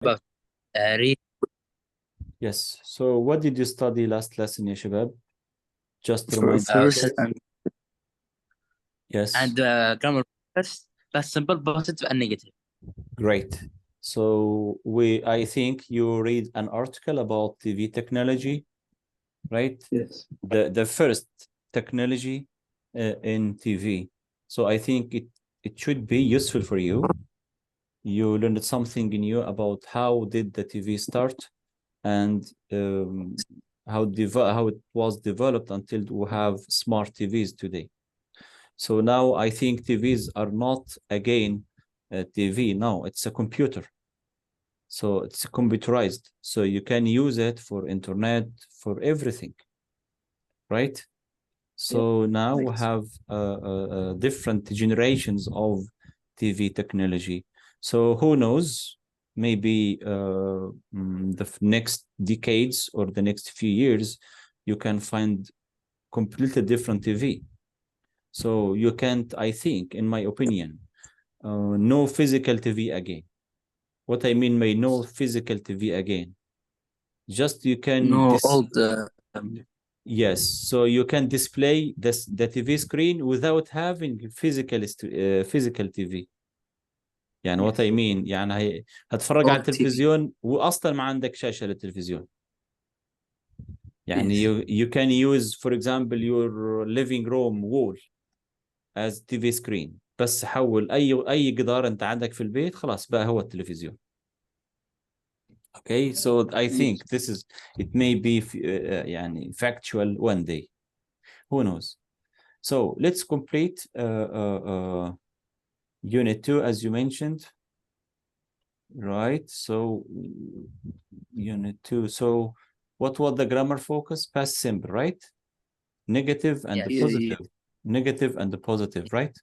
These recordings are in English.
about read Yes. So what did you study last lesson, ya shabab? Just to remind first ourselves. Yes. and grammar first, past simple, positive, and negative. Great. So I think you read an article about TV technology, right? Yes. The first technology in TV. So I think it should be useful for you. You learned something new about how did the TV start and how it was developed until we have smart TVs today. So now I think TVs are not again a TV. No, it's a computer. So it's computerized. So you can use it for internet, for everything, right? So now we have different generations of TV technology. So who knows? Maybe the next decades or the next few years, you can find completely different TV. So you can't, I think, in my opinion, no physical TV again. What I mean by no physical TV again, just you can No old yes, so you can display the TV screen without having physical TV. يعني what I mean يعني هتفرج على old TV. التلفزيون واصلا ما عندك شاشة للتلفزيون. يعني you can use for example your living room wall as TV screen. بس حول اي جدار انت عندك في البيت خلاص بقى هو التلفزيون. Okay, so I think it may be يعني factual one day. Who knows? So let's complete unit 2 as you mentioned. Right, so unit 2. So what was the grammar focus? Past simple, right? Negative and the Yes. positive. Negative and the positive, right?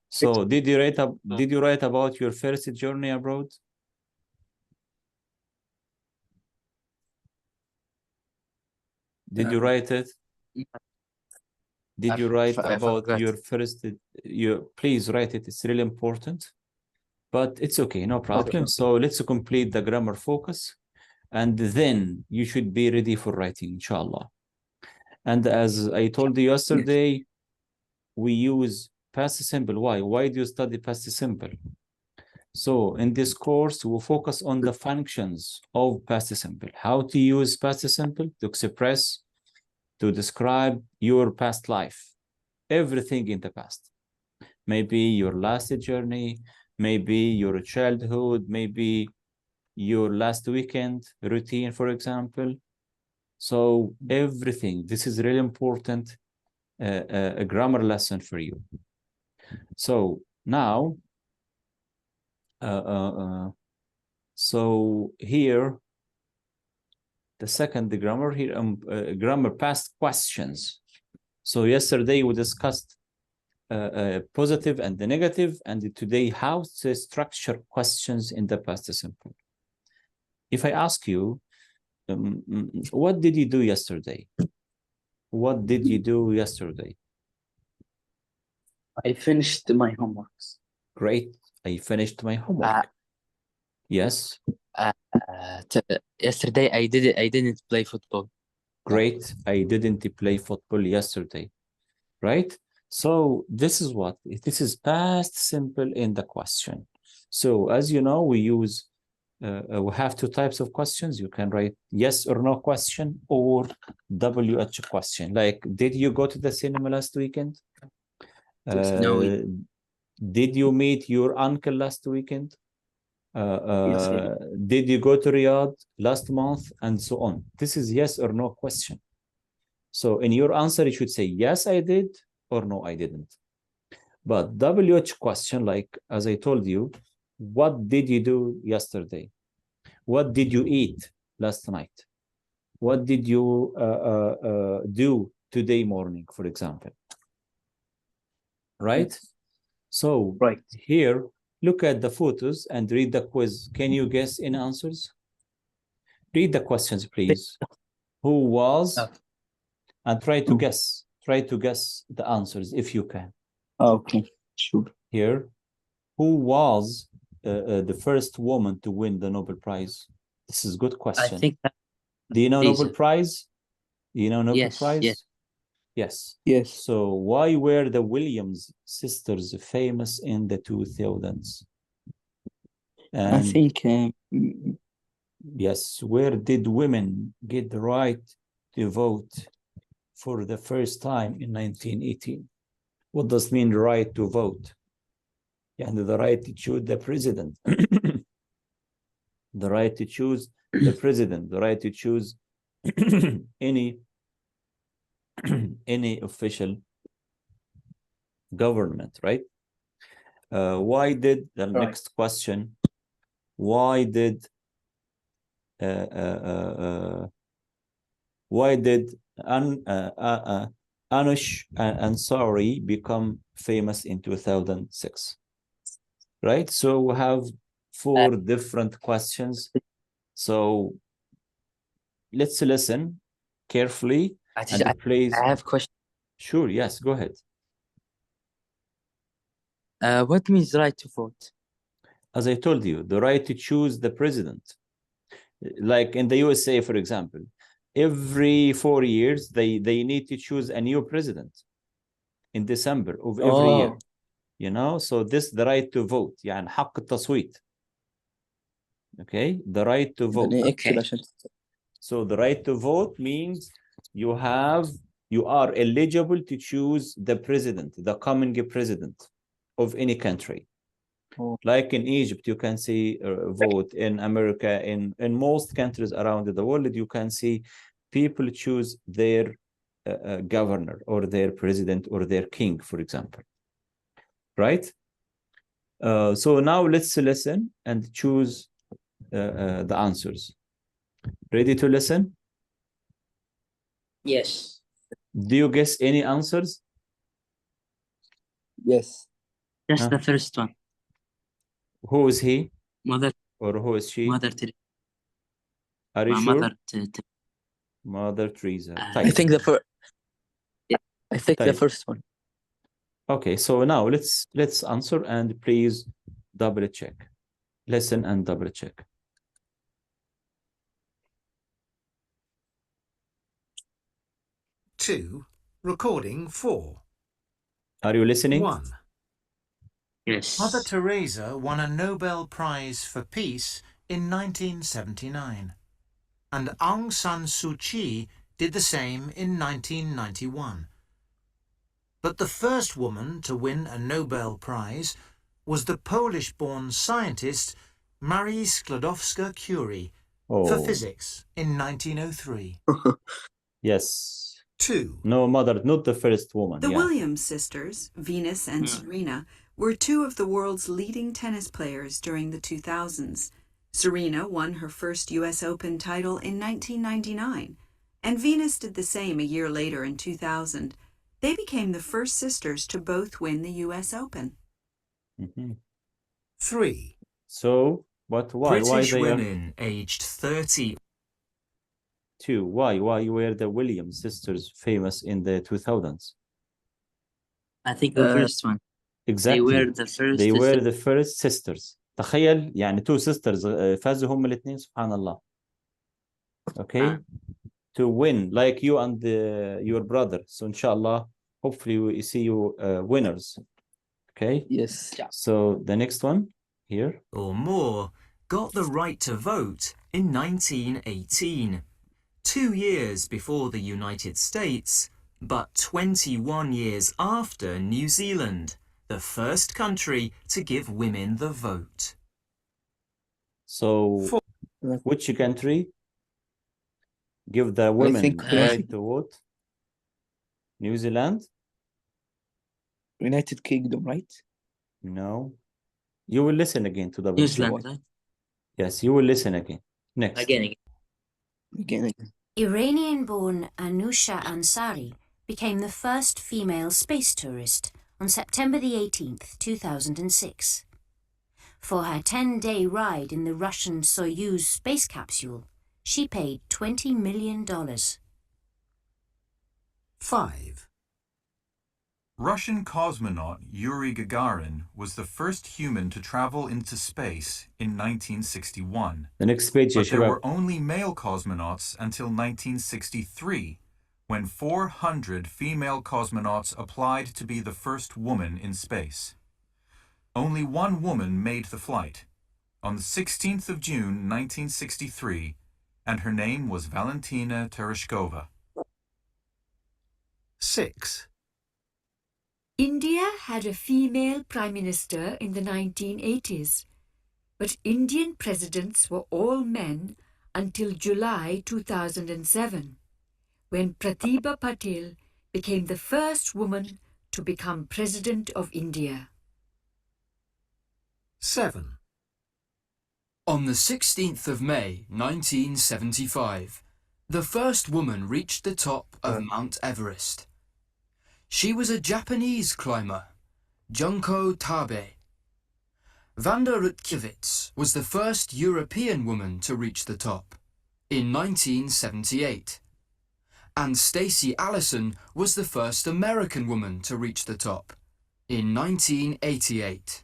So did you write about your first journey abroad? Did you write it? Did you write about your first? Please write it. It's really important. But it's okay, no problem. Okay. So let's complete the grammar focus. And then you should be ready for writing, inshallah. And as I told you yesterday, we use past simple. Why? Why do you study past simple? So in this course, we'll focus on the functions of past simple. How to use past simple to express, to describe your past life. Everything in the past. Maybe your last journey, maybe your childhood, maybe your last weekend routine, for example. So everything, this is really important, a grammar lesson for you. So now, so here, the second grammar here, grammar past questions. So yesterday we discussed positive and the negative, and today how to structure questions in the past simple. If I ask you, what did you do yesterday? What did you do yesterday? I finished my homeworks. Great. I finished my homework. Yes. Yesterday I didn't play football. Great. I didn't play football yesterday. Right? So this is what? This is past simple in the question. So as you know, we use we have two types of questions. You can write yes or no question or WH question. Like, did you go to the cinema last weekend? No. Did you meet your uncle last weekend? Yes. Did you go to Riyadh last month? And so on. This is yes or no question. So in your answer, you should say, yes, I did, or no, I didn't. But WH question, like as I told you, what did you do yesterday? What did you eat last night? What did you do today morning, for example? Right? So here, look at the photos and read the quiz. Can you guess any answers? Read the questions, please. Who was? And try to guess. Try to guess the answers if you can. Okay, sure. Here, who was the first woman to win the Nobel Prize? This is a good I question. think that Do you know Nobel Lisa. Prize? Do you know Nobel Yes, Prize? yes. Yes. Yes. So why were the Williams sisters famous in the 2000s? I And think yes, where did women get the right to vote for the first time in 1918? What does mean right to vote? And the right to choose the president. The right to choose the president, the right to choose any official government, right? Why did the Right. next question? Why did Anush Ansari become famous in 2006? Right. So we have 4 different questions. So let's listen carefully and please. I have a question. Sure. Yes. Go ahead. What means right to vote? As I told you, the right to choose the president. Like in the USA, for example, every 4 years, they need to choose a new president in December of every year. You know, so this the right to vote. يعني حق التصويت. Okay, the right to vote. Okay. So the right to vote means you are eligible to choose the president, the coming president of any country. Oh. Like in Egypt, you can see vote. In America, in most countries around the world, you can see people choose their governor or their president or their king, for example. Right? So now let's listen and choose the answers. Ready to listen? Yes. Do you guess any answers? Yes. Just the first one. Who is he? Mother. Or who is she? Mother Teresa. Are you My sure? Mother Mother Teresa. I think the first. Yeah. I think the Type. first one. Okay, so now let's answer and please double check. Listen and double check. Two, recording 4. Are you listening? 1. Yes. Mother Teresa won a Nobel Prize for Peace in 1979, and Aung San Suu Kyi did the same in 1991. But the first woman to win a Nobel Prize was the Polish-born scientist Marie Sklodowska-Curie for physics in 1903. Yes. 2. No, mother, not the first woman. The yeah. Williams sisters, Venus and Serena, were 2 of the world's leading tennis players during the 2000s. Serena won her first U.S. Open title in 1999, and Venus did the same a year later in 2000. They became the first sisters to both win the U.S. Open. 3. So, but why? British why they women aged 30 2? Why were the Williams sisters famous in the 2000s? I think the first one. Exactly. They were the the first. first sisters. تخيل يعني 2 sisters فازوا هم الاثنين سبحان الله. Okay. To win like you and your brother. So inshallah, hopefully we see you winners. Okay. Yes. So the next one here. or more got the right to vote in 1918, 2 years before the United States, but 21 years after New Zealand, the first country to give women the vote. So which country give the women right to vote? New Zealand? United Kingdom, right? No. You will listen again to double New check. Zealand, right? Yes, you will listen again. Next. Again. Iranian-born Anusha Ansari became the first female space tourist on September the 18th, 2006. For her 10-day ride in the Russian Soyuz space capsule, she paid $20 million. 5. Russian cosmonaut Yuri Gagarin was the first human to travel into space in 1961. The next page يا But there شباب. were only male cosmonauts until 1963, when 400 female cosmonauts applied to be the first woman in space. Only one woman made the flight, on the 16th of June 1963, and her name was Valentina Tereshkova. 6. India had a female prime minister in the 1980s, but Indian presidents were all men until July 2007, when Pratibha Patil became the first woman to become President of India. 7. On the 16th of May 1975, the first woman reached the top of Mount Everest. She was a Japanese climber, Junko Tabe. Vanda Rutkiewicz was the first European woman to reach the top, in 1978. And Stacey Allison was the first American woman to reach the top, in 1988.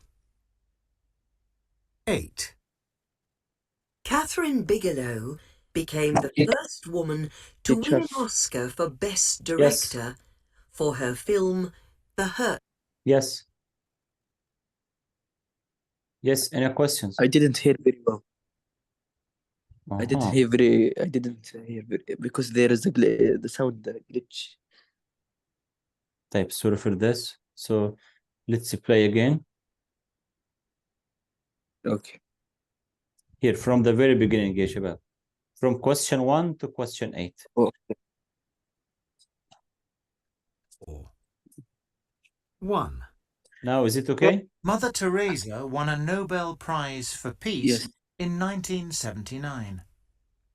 8. Catherine Bigelow became the first woman to win an Oscar for Best Director for her film The Hurt. Yes. Yes, any questions? I didn't hear very well. I didn't Uh-huh. hear very. I didn't hear because there is the sound glitch. طيب, sorry for this. So let's play again. Okay. Here, from the very beginning, يا شباب. From question 1 to question 8. Oh. 1. Now, is it okay? Mother Teresa won a Nobel Prize for Peace Yes. in 1979,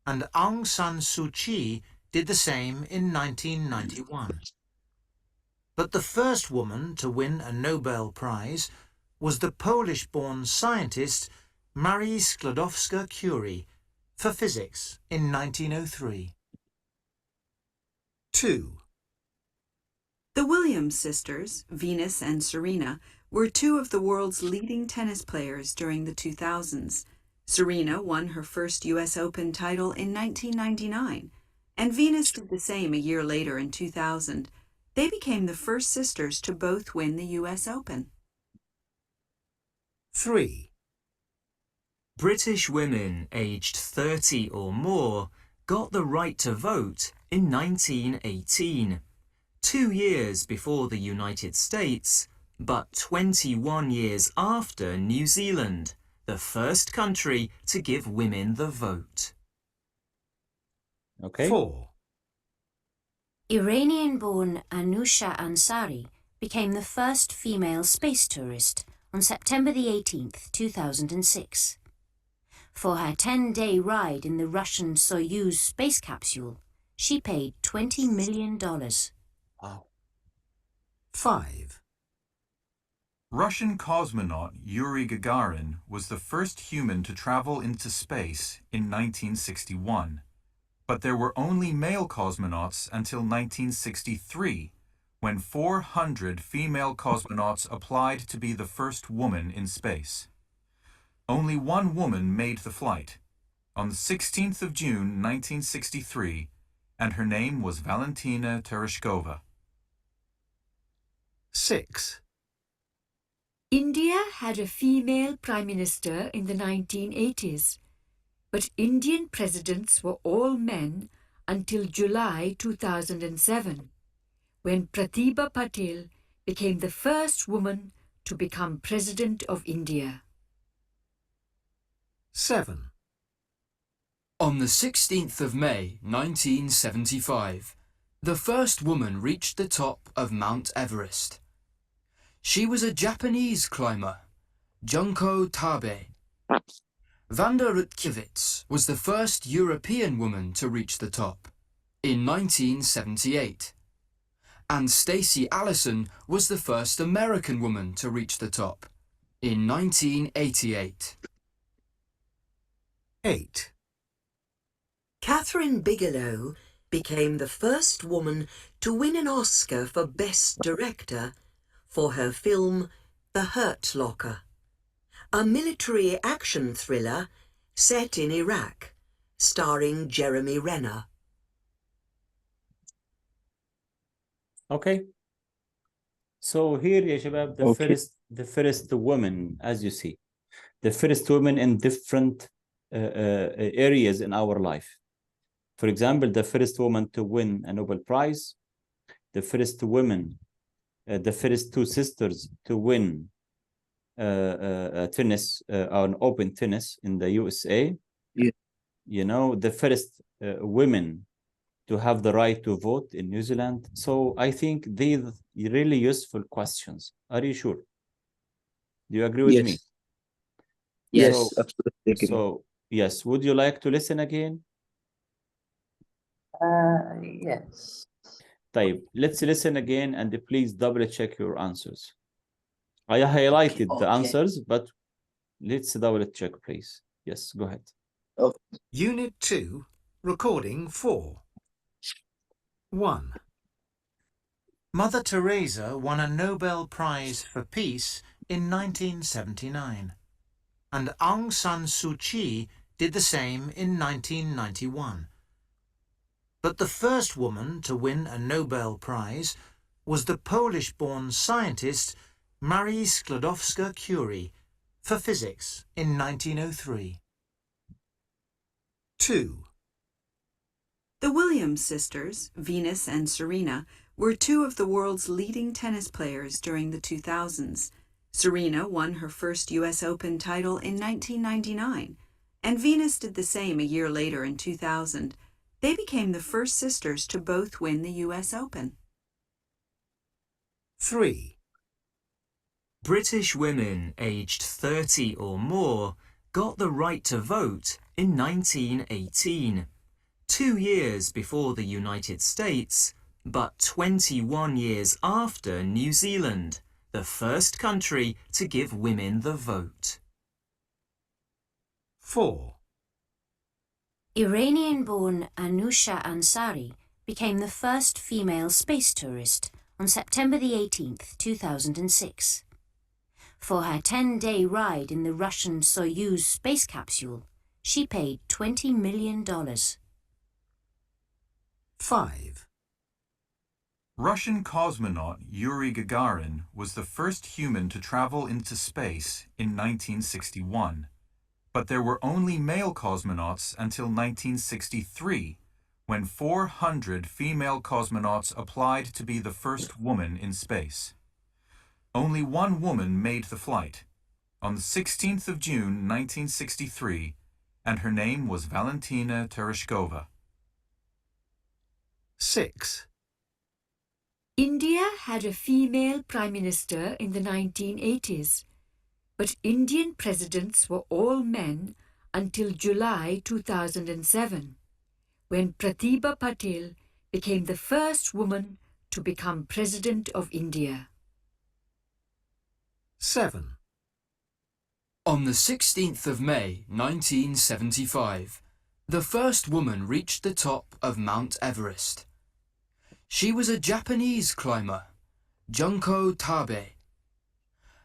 and Aung San Suu Kyi did the same in 1991. But the first woman to win a Nobel Prize was the Polish-born scientist Marie Sklodowska-Curie for physics in 1903. 2. The Williams sisters, Venus and Serena, were two of the world's leading tennis players during the 2000s. Serena won her first U.S. Open title in 1999, and Venus did the same a year later in 2000. They became the first sisters to both win the U.S. Open. 3. British women aged 30 or more got the right to vote in 1918, 2 years before the United States, but 21 years after New Zealand, the first country to give women the vote. Okay. 4. Iranian-born Anusha Ansari became the first female space tourist on September the 18th, 2006. For her 10-day ride in the Russian Soyuz space capsule, she paid $20 million. Wow. 5. Russian cosmonaut Yuri Gagarin was the first human to travel into space in 1961, but there were only male cosmonauts until 1963, when 400 female cosmonauts applied to be the first woman in space. Only one woman made the flight, on the 16th of June 1963, and her name was Valentina Tereshkova. 6. India had a female prime minister in the 1980s, but Indian presidents were all men until July 2007, when Pratibha Patil became the first woman to become President of India. 7. On the 16th of May 1975, the first woman reached the top of Mount Everest. She was a Japanese climber, Junko Tabe. Vanda Rutkiewicz was the first European woman to reach the top, in 1978. And Stacey Allison was the first American woman to reach the top, in 1988. 8. Catherine Bigelow became the first woman to win an Oscar for Best Director for her film The Hurt Locker, a military action thriller set in Iraq, starring Jeremy Renner. Okay. So here يا شباب the first woman, as you see, the first woman in different areas in our life. For example, the first woman to win a Nobel Prize, the first woman, the first two sisters to win tennis, an open tennis in the USA. Yeah. You know, the first women to have the right to vote in New Zealand. So I think these really useful questions. Are you sure? Do you agree with me? Yes, So, absolutely agree. so yes, would you like to listen again? Yes. طيب, let's listen again and please double check your answers. I highlighted the answers, but let's double check, please. Yes, go ahead. Unit 2, Recording 4. 1. Mother Teresa won a Nobel Prize for Peace in 1979, and Aung San Suu Kyi did the same in 1991. But the first woman to win a Nobel Prize was the Polish-born scientist Marie Sklodowska-Curie for physics in 1903. 2. The Williams sisters, Venus and Serena, were two of the world's leading tennis players during the 2000s. Serena won her first US Open title in 1999, and Venus did the same a year later in 2000. They became the first sisters to both win the US Open. 3. British women aged 30 or more got the right to vote in 1918, 2 years before the United States, but 21 years after New Zealand, the first country to give women the vote. 4. Iranian-born Anousheh Ansari became the first female space tourist on September the 18th, 2006. For her 10-day ride in the Russian Soyuz space capsule, she paid $20 million. 5. Russian cosmonaut Yuri Gagarin was the first human to travel into space in 1961, but there were only male cosmonauts until 1963, when 400 female cosmonauts applied to be the first woman in space. Only one woman made the flight, on the 16th of June 1963, and her name was Valentina Tereshkova. 6. India had a female prime minister in the 1980s, but Indian presidents were all men until July 2007, when Pratibha Patil became the first woman to become President of India. 7. On the 16th of May 1975, the first woman reached the top of Mount Everest. She was a Japanese climber, Junko Tabe.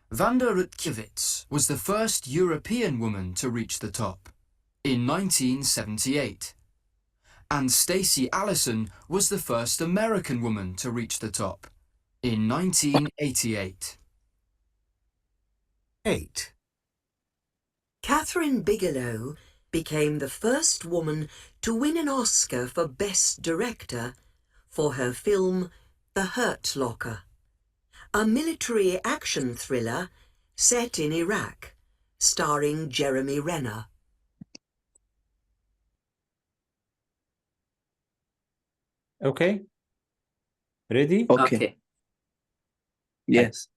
Wanda Rutkiewicz was the first European woman to reach the top, in 1978. And Stacey Allison was the first American woman to reach the top, in 1988. 8. Catherine Bigelow became the first woman to win an Oscar for Best Director for her film The Hurt Locker, a military action thriller set in Iraq, starring Jeremy Renner. Okay. Ready? Okay. Yes.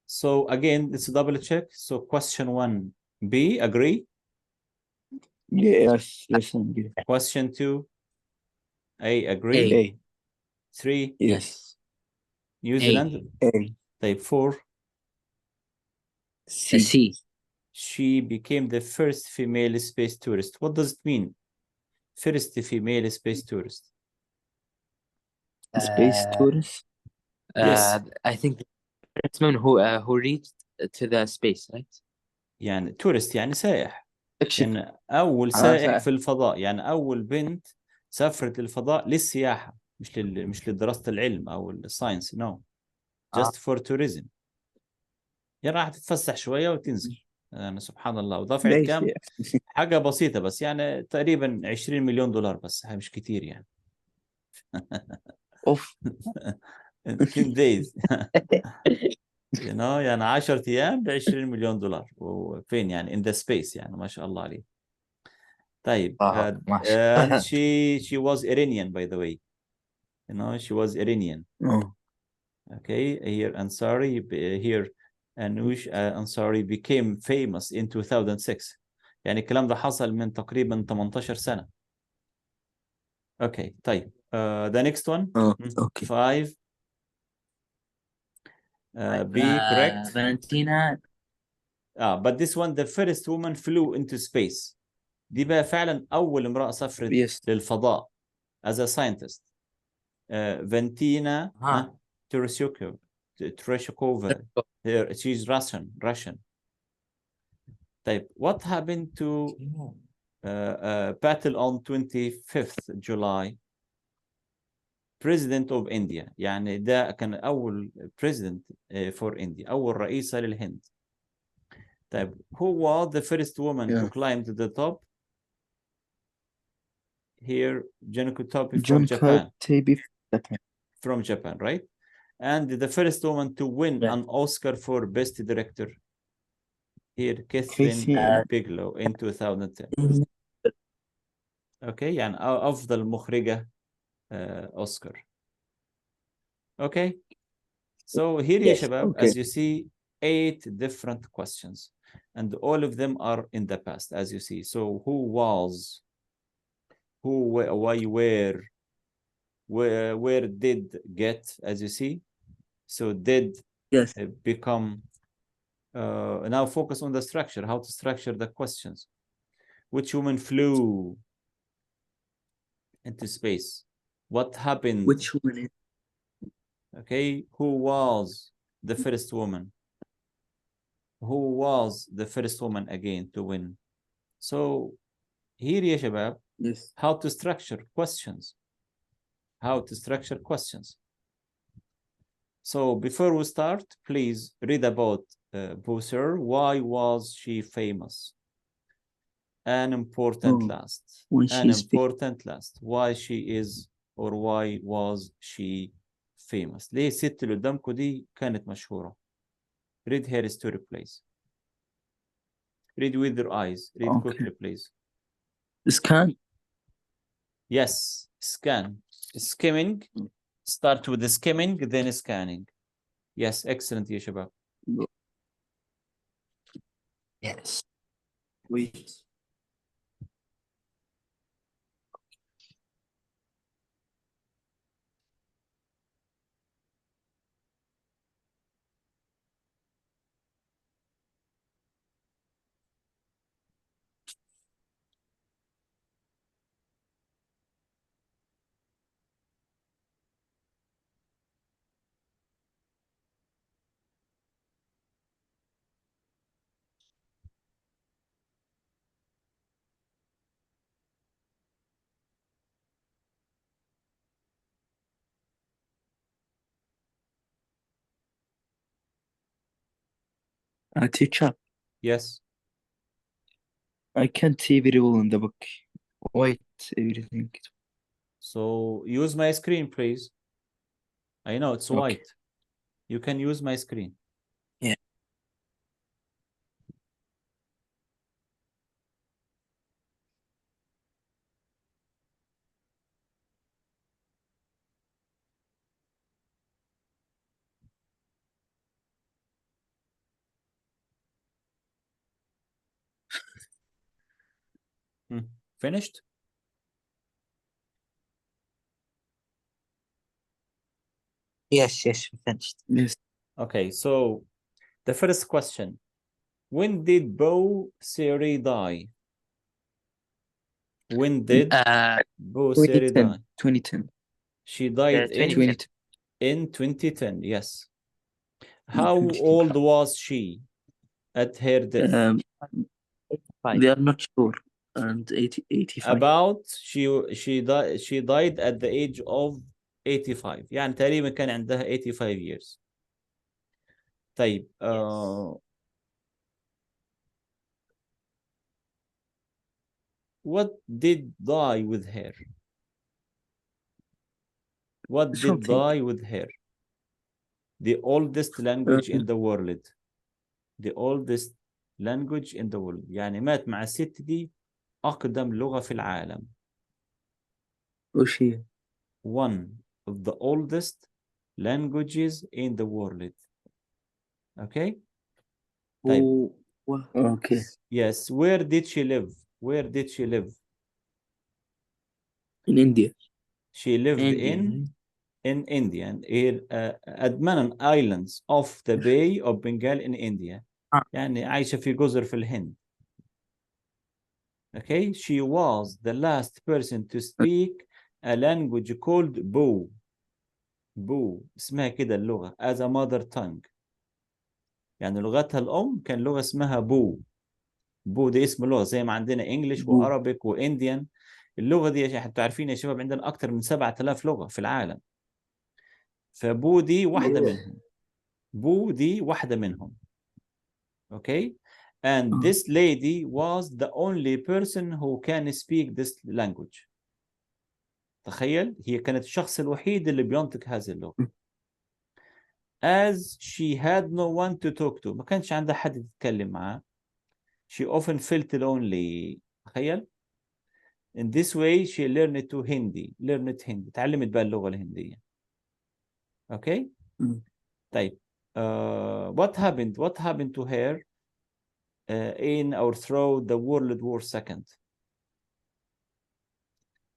So again, let's double check. So question 1B, agree? Yes. Yes. Agree. Question 2A, agree? A. 3, Yes. New Zealand. A. Type 4, C. she became the first female space tourist. What does it mean? First female space tourist. Space tourist. Yes. I think it's man who reached to the space, right? يعني تورست يعني سائح، Actually, يعني أول سائح سائح. في الفضاء، يعني أول بنت سافرت للفضاء للسياحة، مش لدراسة العلم أو الساينس، no just for tourism. يعني راح تتفسح شوية وتنزل. يعني سبحان الله. ودفعت ليش كم؟ يعني؟ حاجة بسيطة بس، يعني تقريبا 20 مليون دولار بس، مش كتير يعني. اوف. 10 days يعني 10 أيام ب 20 مليون دولار. وفين يعني in the space، يعني ما شاء الله عليه. طيب ماشي. and she was Iranian by the way, she was Iranian. Okay, here Ansari, here Anush Ansari became famous in 2006. يعني الكلام ده حصل من تقريبا 18 سنة. Okay, طيب the next one. اوكي. 5. B correct. فالنتينا. But this one, the first woman flew into space. دي بقى فعلا أول امرأة سافرت Yes. للفضاء as a scientist. Valentina Tereshkova. She's Russian. طيب, what happened to battle on 25th July? President of India. يعني ده كان أول president for India، أول رئيسة للهند. طيب, who was the first woman to climb to the top? Here, Junko Topi from Japan. From Japan, right? And the first woman to win an Oscar for Best Director. Here, Catherine Bigelow in 2010. Okay, يعني أفضل مخرجة أوسكار. Okay, so here يا شباب, as you see, 8 different questions, and all of them are in the past, as you see. So who was, who, why, where did get, as you see. So did become. Now focus on the structure, how to structure the questions. Which woman flew into space? What happened? Which woman? Okay, who was the first woman? Who was the first woman again to win? So here يا شباب, how to structure questions. How to structure questions. So before we start, please read about Booser. Why was she famous? An important last. An important last. Why she is, or why was she famous? ليه الست اللي قدامكم دي كانت مشهورة? Read her story, please. Read with your eyes. Read quickly, please. Scan. Yes, scan. Skimming. Start with the skimming, then scanning. Yes, excellent يا شباب. Yes. Wait. Teacher, Yes. I can't see very well in the book. White everything. So use my screen, please. I know it's white. You can use my screen. Yeah. Finished? Yes, we finished. Yes. Okay, so the first question. When did Bo Seri die? When did Bo Seri die? 2010. She died in 2010. In 2010, yes. How old was she at her death? They are not sure. And 85. About she died at the age of 85. يعني تقريبا كان عندها 85 years. طيب what did die with her? What did Something. die with her? The oldest language in the world. The oldest language in the world. يعني مات مع الست دي أقدم لغة في العالم. وش هي؟ One of the oldest languages in the world. Okay? طيب. Okay. Yes. Where did she live? Where did she live? In India. She lived India. in India and Admanan Islands of the Bay of Bengal in India. يعني عايشة في جزر في الهند. Okay, she was the last person to speak a language called Boo. Boo اسمها كده اللغة as a mother tongue. يعني لغتها الأم كان لغة اسمها بو. بو دي اسم لغة زي ما عندنا انجلش وعربيك وانديان. اللغة دي حتى عارفين يا شباب عندنا أكثر من 7000 لغة في العالم. فبو دي واحدة منهم. بو دي واحدة منهم. Okay? And this lady was the only person who can speak this language. تخيل هي كانت الشخص الوحيد اللي بينطق هذه اللغة. As she had no one to talk to. ما كانش عندها حد تتكلم معاه. She often felt lonely. تخيل. In this way she learned to Hindi. learned Hindi. تعلمت بقى اللغة الهندية. Okay? طيب. What happened to her in or through the World War II?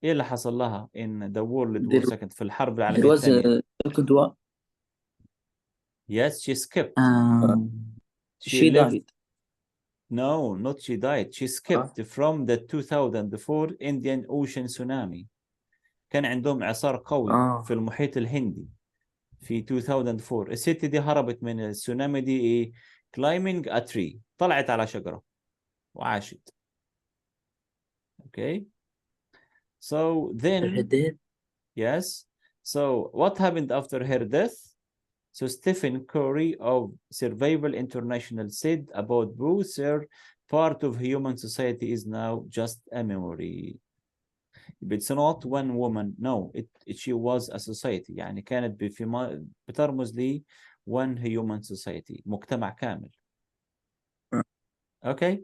ايه اللي حصل لها in the World War II في الحرب العالمية الثانية؟ Second one. Yes, she skipped. She lived. died. No, not she died. She skipped from the 2004 Indian Ocean tsunami. كان عندهم إعصار قوي في المحيط الهندي في 2004. الست دي هربت من التسونامي دي ايه؟ climbing a tree. طلعت على شجرة وعاشت. Okay. So then, yes. So what happened after her death? So Stephen Curry of Survival International said about Boo, sir, part of human society is now just a memory. It's not one woman. No, she was a society. يعني كانت بترمز لي one human society. مجتمع كامل. Okay.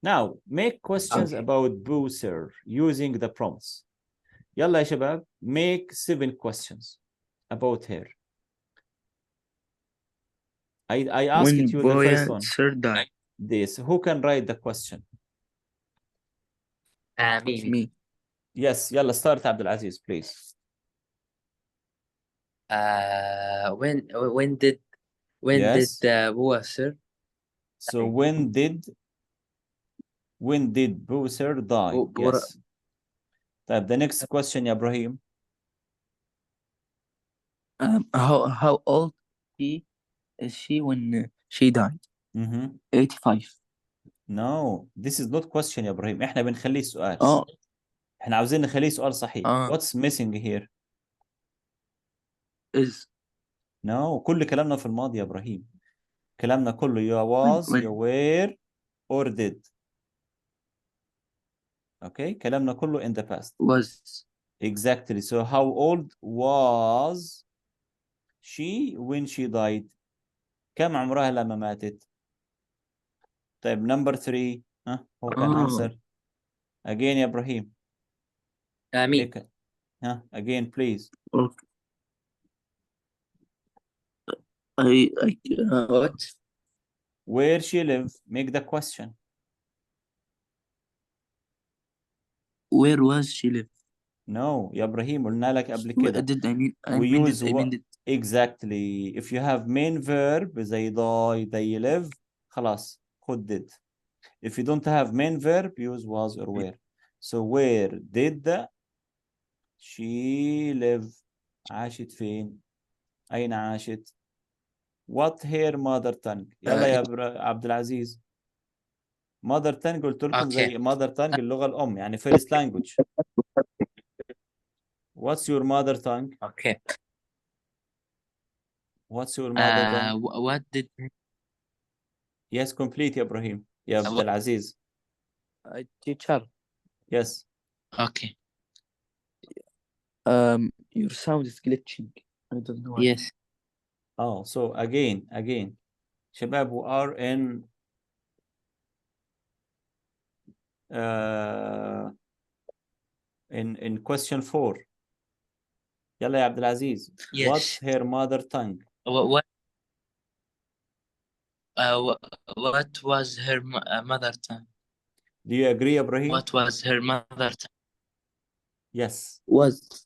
Now, make questions about Boo, sir, using the prompts. يلا يا شباب, make 7 questions about her. I asked you the first one. Sir died. This. Who can write the question? Me. Yes, يلا start عبد العزيز, please. When did Bua, sir? So when did Boo, sir, die? Yes. طيب, the next question يا إبراهيم. How old is she when she died? 85. No, this is not question يا إبراهيم. إحنا بنخليه سؤال. إحنا عاوزين نخليه سؤال صحيح. What's missing here? Is. No, كل كلامنا في الماضي يا إبراهيم. كلامنا كله you was, you were, or did. Okay, كلامنا كله in the past. Was. Exactly. So how old was she when she died? كم عمرها لما ماتت؟ طيب, number 3. Who can answer? Again يا إبراهيم. Me. Again, please. Okay. What? Where she live? Make the question. Where was she live? No, يا إبراهيم قلنا لك قبل كده. We use exactly. If you have main verb زي die, they live, خلاص خد did. If you don't have main verb, use was or where. So where did she live? عاشت فين؟ أين عاشت؟ What her mother tongue؟ يلا يا عبد العزيز. mother tongue قلت لكم زي mother tongue اللغة الأم يعني first language. What's your mother tongue؟ Okay. What's your mother tongue؟ What did Yes, complete يا إبراهيم. يا عبد العزيز. Teacher, Yes. Okay. your sound is glitching. I don't know why. Yes. Oh, so again. شباب, we are in question 4. يلا يا عبد العزيز. Yes. What's her mother tongue? What was her mother tongue? Do you agree, Ibrahim? What was her mother tongue? Yes. Was.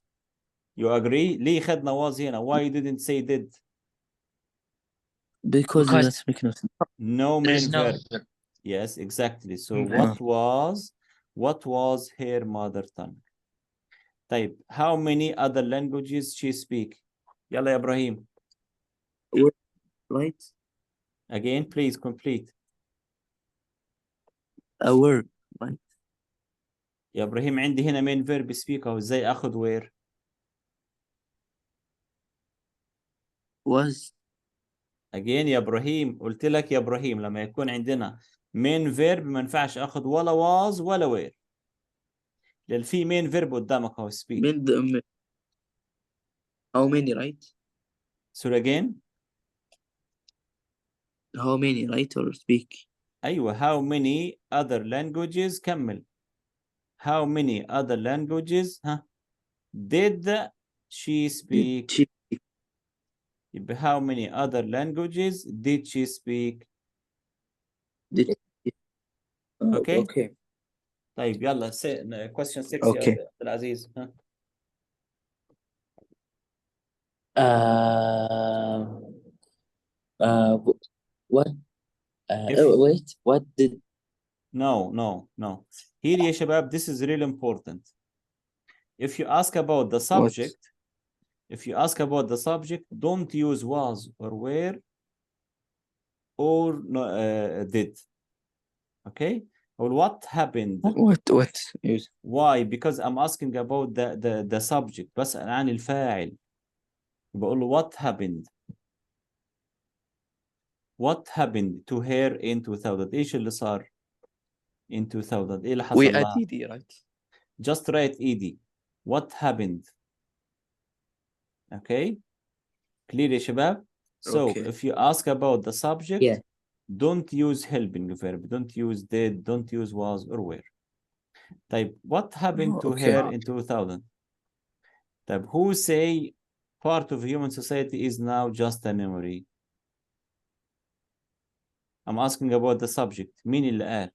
You agree? ليه خدنا was هنا? Why you didn't say did? Because that's making no sense. No There main is no verb. verb. Yes, exactly. So Mm. what was her mother tongue? طيب, how many other languages she speak? يلا يا إبراهيم. Right? Again, please complete. A word. Right? يا إبراهيم, عندي هنا main verb speak أو إزاي أخذ where؟ Was. Again يا إبراهيم, قلت لك يا إبراهيم لما يكون عندنا main verb ما ينفعش أخذ ولا was ولا where. لأن في main verb قدامك أهو speak. How many, right? So again. How many, right? Or speak. أيوة, how many other languages كمل. How many other languages did she speak? يبقى how many other languages did she speak? Did Okay. Okay. طيب يلا question 6 Okay. يا عبد العزيز. What? Wait. What did? No. Here يا شباب, this is really important. If you ask about the subject, don't use was or were or did. Okay? Or what happened? What? Why? Because I'm asking about the subject. بسأل عن الفاعل. بقول له what happened? What happened to her in 2000? إيش اللي صار in 2000? إيه اللي حصل We لها؟ add right? Just write ED. What happened? Okay? Clear يا شباب? So Okay. if you ask about the subject, Yeah. don't use helping verb. Don't use did. Don't use was or were. طيب, what happened to Okay. her in 2000? طيب, who say part of human society is now just a memory? I'm asking about the subject. مين اللي قال؟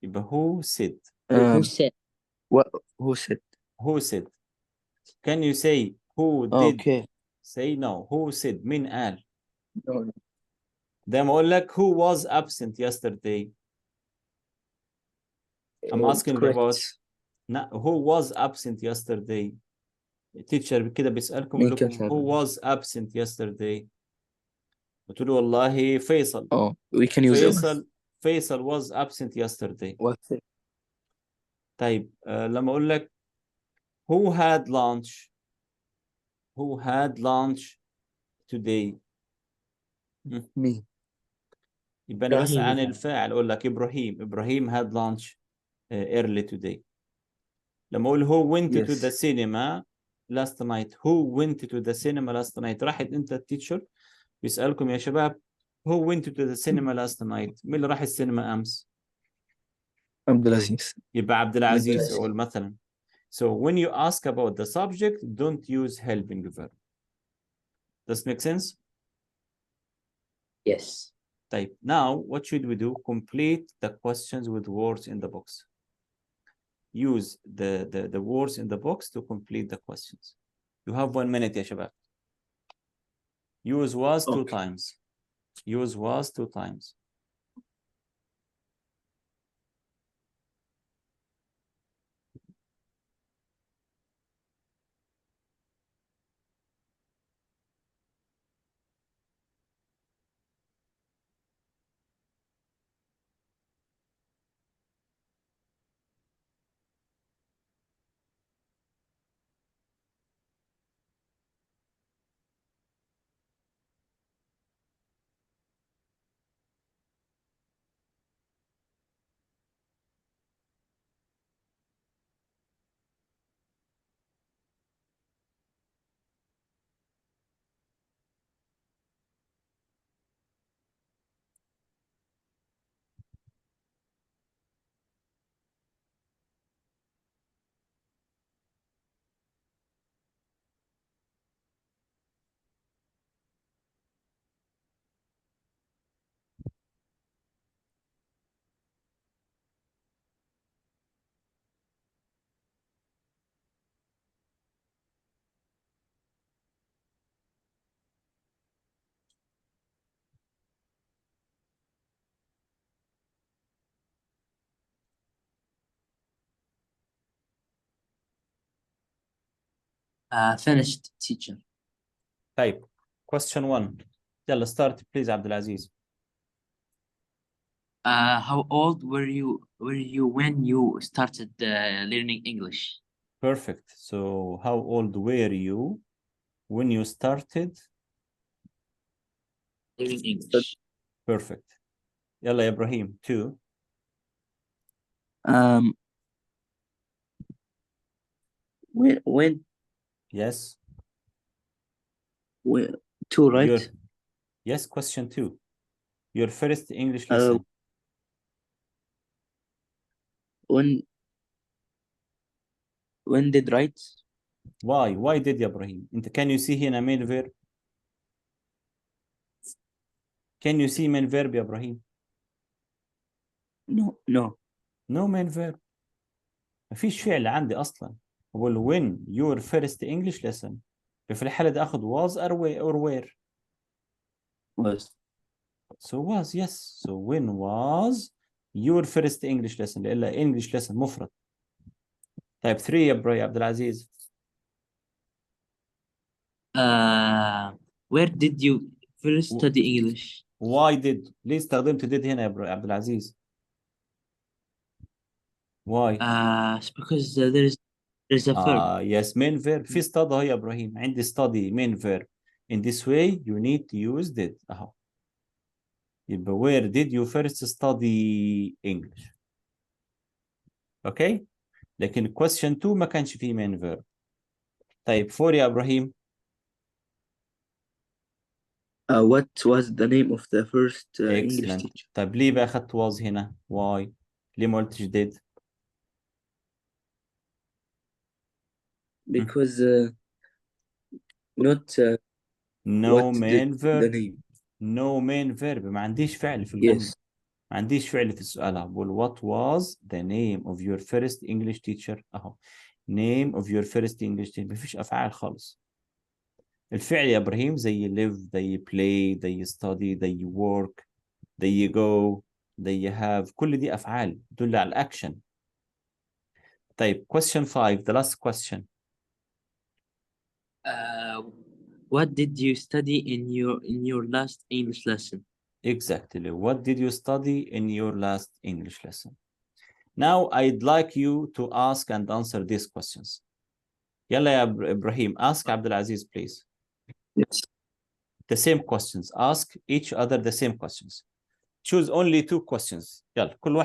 يبقى who said? Who said? What? Who said? Who said? Can you say who did? Okay. Say no. Who said? مين قال؟ No. ده ما أقول لك who was absent yesterday. I'm asking correct. about who was absent yesterday. Teacher كده بيسألكم يقول لكم who was absent yesterday. قلت له والله فيصل. Oh, we can use فيصل was absent yesterday. What's it? طيب, لما أقول لك who had lunch? Who had lunch today? Me. يبقى أنا بسأل عن إبراهيم. الفاعل. أقول لك إبراهيم had lunch early today. لما أقول who went to the cinema last night. Who went to the cinema last night? راحت أنت التيتشر بيسألكم يا شباب who went to the cinema last night? مين اللي راح السينما أمس؟ عبد العزيز. يبقى عبد العزيز أقول مثلا. So when you ask about the subject, don't use helping verb. Does it make sense? Yes. طيب, now what should we do? Complete the questions with words in the box. Use the words in the box to complete the questions. You have 1 minute يا شباب. Use was 2 times. Use was 2 times. Finished teacher. طيب question 1 يلا start please عبد العزيز. How old were you when you started learning English? Perfect. So how old were you when you started Learning English. perfect. يلا يا إبراهيم 2 when yes two, right? your yes question 2 your first English Uh, lesson. when did right? why did يا إبراهيم انت can you see هنا main verb can you see main verb يا إبراهيم No. no main verb مفيش فعل عندي أصلا بقول when your first English lesson في الحالة دي أخذ was or where was so was yes so when was your first English lesson لإلا English lesson مفرد. طيب 3 يا عبد العزيز. Where did you first study English? why did ليه استخدمت did هنا يا عبد العزيز why It's because there's a verb. yes main verb في study اهو يا إبراهيم عندي study main verb in this way you need to use did أهو يبقى where did you first study English okay لكن question 2 ما كانش فيه main verb. طيب 4 يا إبراهيم. what was the name of the first English excellent. teacher? طيب ليه بقى أخدت was هنا why ليه ما قلتش did Because not no what main did verb the name. no main verb ما عنديش فعل في الجملة Yes. ما عنديش فعل في السؤال بقول what was the name of your first English teacher أهو name of your first English teacher مفيش أفعال خالص. الفعل يا إبراهيم زي live زي play زي study زي work زي go زي have كل دي أفعال تدل على الأكشن. طيب question 5 the last question. What did you study in your last English lesson? Exactly. What did you study in your last English lesson? Now I'd like you to ask and answer these questions. يلا يا إبراهيم ask عبد العزيز please. Yes. The same questions. Ask each other the same questions. Choose only 2 questions. يلا كل واحد